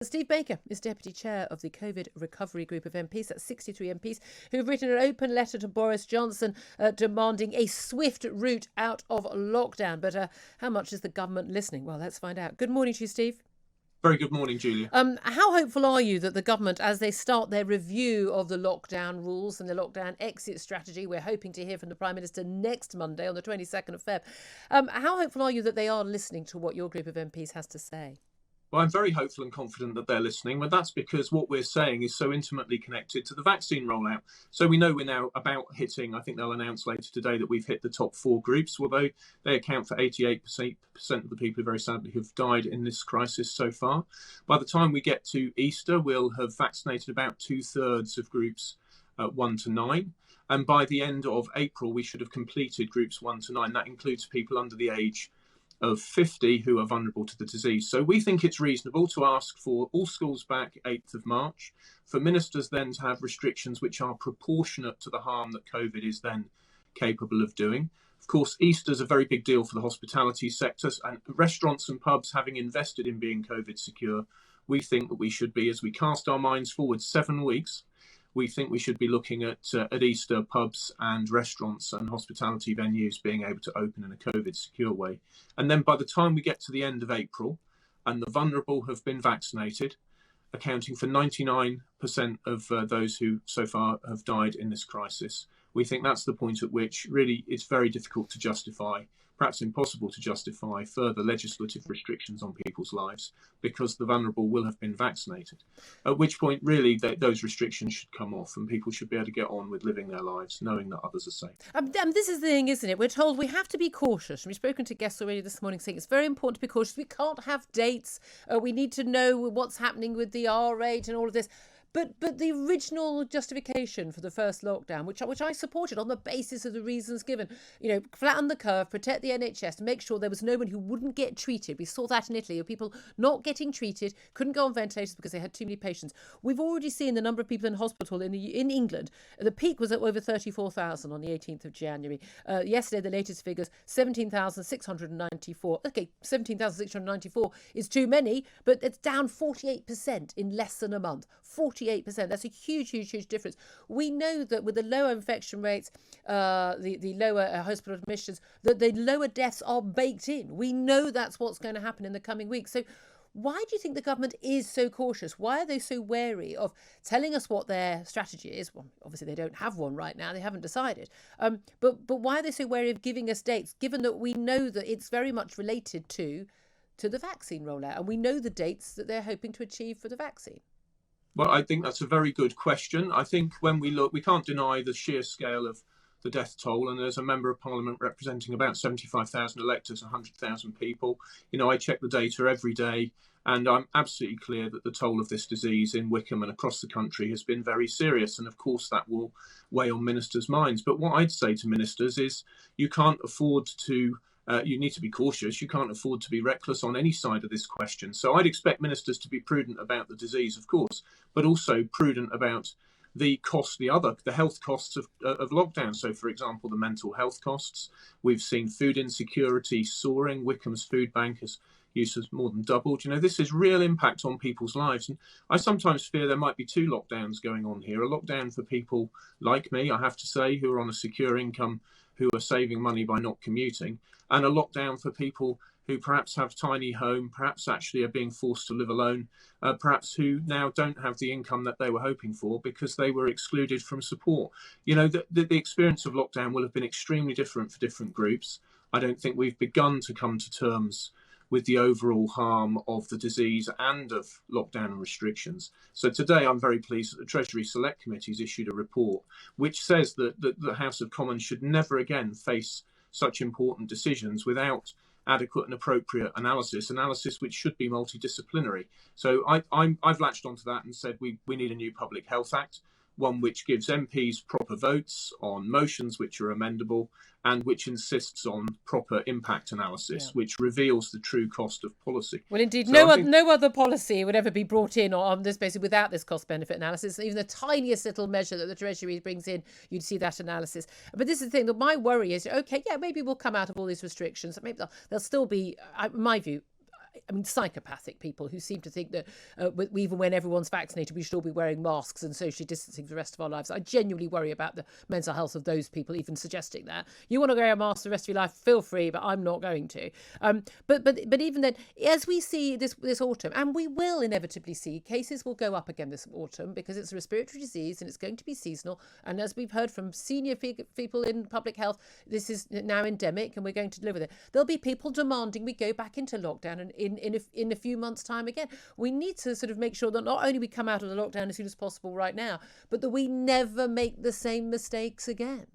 Steve Baker is Deputy Chair of the COVID Recovery Group of MPs. That's 63 MPs who've written an open letter to Boris Johnson demanding a swift route out of lockdown. But how much is the government listening? Well, let's find out. Good morning to you, Steve. Very good morning, Julia. How hopeful are you that the government, as they start their review of the lockdown rules and the lockdown exit strategy, we're hoping to hear from the Prime Minister next Monday on the 22nd of Feb, how hopeful are you that they are listening to what your group of MPs has to say? Well, I'm very hopeful and confident that they're listening, but that's because what we're saying is so intimately connected to the vaccine rollout. So we know we're now about hitting, I think they'll announce later today that we've hit the top 4 groups, although they account for 88% of the people who very sadly have died in this crisis so far. By the time we get to Easter, we'll have vaccinated about 2/3 of groups 1 to 9. And by the end of April, we should have completed groups 1 to 9. That includes people under the age of 50 who are vulnerable to the disease. So we think it's reasonable to ask for all schools back 8th of March, for ministers then to have restrictions which are proportionate to the harm that COVID is then capable of doing. Of course, Easter's a very big deal for the hospitality sector, and restaurants and pubs having invested in being COVID secure, we think that we should be, as we cast our minds forward 7 weeks, we think we should be looking at Easter pubs and restaurants and hospitality venues being able to open in a COVID secure way. And then by the time we get to the end of April and the vulnerable have been vaccinated, accounting for 99% of those who so far have died in this crisis, we think that's the point at which really it's very difficult to justify, perhaps impossible to justify, further legislative restrictions on people's lives because the vulnerable will have been vaccinated. At which point, really, those restrictions should come off and people should be able to get on with living their lives, knowing that others are safe. This is the thing, isn't it? We're told we have to be cautious. We've spoken to guests already this morning saying it's very important to be cautious. We can't have dates. We need to know what's happening with the R rate and all of this. But the original justification for the first lockdown, which I supported on the basis of the reasons given, flatten the curve, protect the NHS, make sure there was no one who wouldn't get treated. We saw that in Italy, of people not getting treated, couldn't go on ventilators because they had too many patients. We've already seen the number of people in hospital in England. The peak was at over 34,000 on the 18th of January. Yesterday, the latest figures, 17,694. Okay, 17,694 is too many, but it's down 48% in less than a month. 48%. That's a huge difference. We know that with the lower infection rates, the lower hospital admissions, that the lower deaths are baked in. We know that's what's going to happen in the coming weeks. So why do you think the government is so cautious? Why are they so wary of telling us what their strategy is? Well, obviously they don't have one right now. They haven't decided. But why are they so wary of giving us dates, given that we know that it's very much related to the vaccine rollout, and we know the dates that they're hoping to achieve for the vaccine? Well, I think that's a very good question. I think when we look, we can't deny the sheer scale of the death toll. And as a member of parliament representing about 75,000 electors, 100,000 people, I check the data every day. And I'm absolutely clear that the toll of this disease in Wickham and across the country has been very serious. And of course, that will weigh on ministers' minds. But what I'd say to ministers is you can't afford to you need to be cautious. You can't afford to be reckless on any side of this question. So I'd expect ministers to be prudent about the disease, of course, but also prudent about the cost, the health costs of lockdown. So, for example, the mental health costs. We've seen food insecurity soaring. Wickham's food bank use has more than doubled. This is real impact on people's lives. And I sometimes fear there might be 2 lockdowns going on here. A lockdown for people like me, I have to say, who are on a secure income, who are saving money by not commuting, and a lockdown for people who perhaps have tiny home, perhaps actually are being forced to live alone, perhaps who now don't have the income that they were hoping for because they were excluded from support. The experience of lockdown will have been extremely different for different groups. I don't think we've begun to come to terms with the overall harm of the disease and of lockdown and restrictions. So today I'm very pleased that the Treasury Select Committee has issued a report which says that the House of Commons should never again face such important decisions without adequate and appropriate analysis which should be multidisciplinary. So I've latched onto that and said we need a new Public Health Act, one which gives MPs proper votes on motions which are amendable and which insists on proper impact analysis, which reveals the true cost of policy. Well, indeed, so no other policy would ever be brought in on this basis without this cost-benefit analysis. Even the tiniest little measure that the Treasury brings in, you'd see that analysis. But this is the thing, that my worry is, maybe we'll come out of all these restrictions. Maybe they'll still be, in my view, I mean, psychopathic people who seem to think that even when everyone's vaccinated, we should all be wearing masks and socially distancing for the rest of our lives. I genuinely worry about the mental health of those people, even suggesting that. You want to wear a mask the rest of your life, feel free, but I'm not going to. But even then, as we see this autumn, and we will inevitably see, cases will go up again this autumn because it's a respiratory disease and it's going to be seasonal. And as we've heard from senior people in public health, this is now endemic and we're going to live with it. There'll be people demanding we go back into lockdown and in a few months' time again. We need to sort of make sure that not only we come out of the lockdown as soon as possible right now, but that we never make the same mistakes again.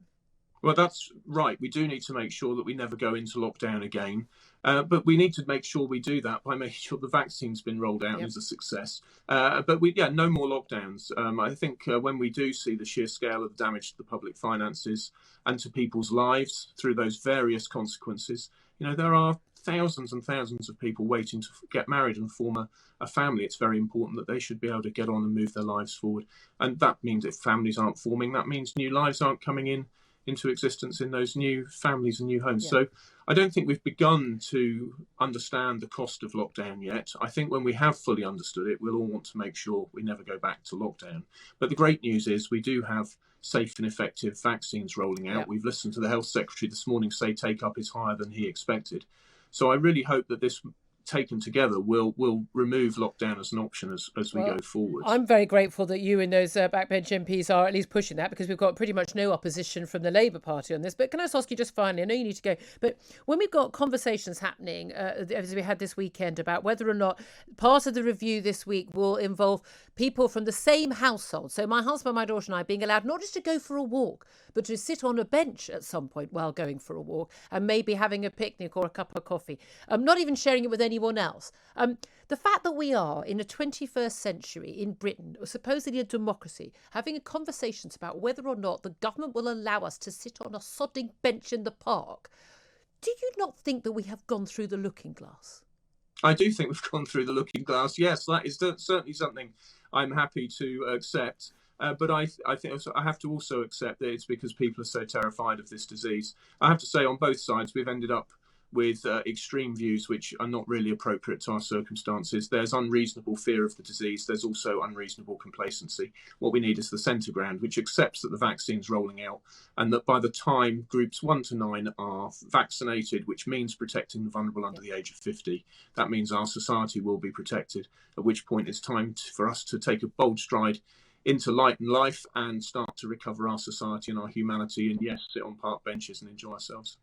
Well, that's right. We do need to make sure that we never go into lockdown again. But we need to make sure we do that by making sure the vaccine's been rolled out and is a success. But no more lockdowns. I think when we do see the sheer scale of the damage to the public finances and to people's lives through those various consequences, there are thousands and thousands of people waiting to get married and form a family. It's very important that they should be able to get on and move their lives forward. And that means if families aren't forming, that means new lives aren't coming into existence in those new families and new homes. So I don't think we've begun to understand the cost of lockdown yet. I think when we have fully understood it, we'll all want to make sure we never go back to lockdown. But the great news is we do have safe and effective vaccines rolling out. We've listened to the Health Secretary this morning say take-up is higher than he expected. So I really hope that this taken together will remove lockdown as an option as we go forward. I'm very grateful that you and those backbench MPs are at least pushing that, because we've got pretty much no opposition from the Labour Party on this. But can I just ask you just finally, I know you need to go, but when we've got conversations happening, as we had this weekend, about whether or not part of the review this week will involve people from the same household, so my husband, my daughter and I being allowed not just to go for a walk, but to sit on a bench at some point while going for a walk and maybe having a picnic or a cup of coffee, not even sharing it with anyone else. The fact that we are in a 21st century in Britain, supposedly a democracy, having conversations about whether or not the government will allow us to sit on a sodding bench in the park, do you not think that we have gone through the looking glass? I do think we've gone through the looking glass. Yes, that is certainly something I'm happy to accept. But I think I have to also accept that it's because people are so terrified of this disease. I have to say, on both sides, we've ended up with extreme views which are not really appropriate to our circumstances. There's unreasonable fear of the disease. There's also unreasonable complacency. What we need is the centre ground, which accepts that the vaccine's rolling out and that by the time groups 1 to 9 are vaccinated, which means protecting the vulnerable under the age of 50, that means our society will be protected, at which point it's time for us to take a bold stride into light and life and start to recover our society and our humanity, and yes, sit on park benches and enjoy ourselves.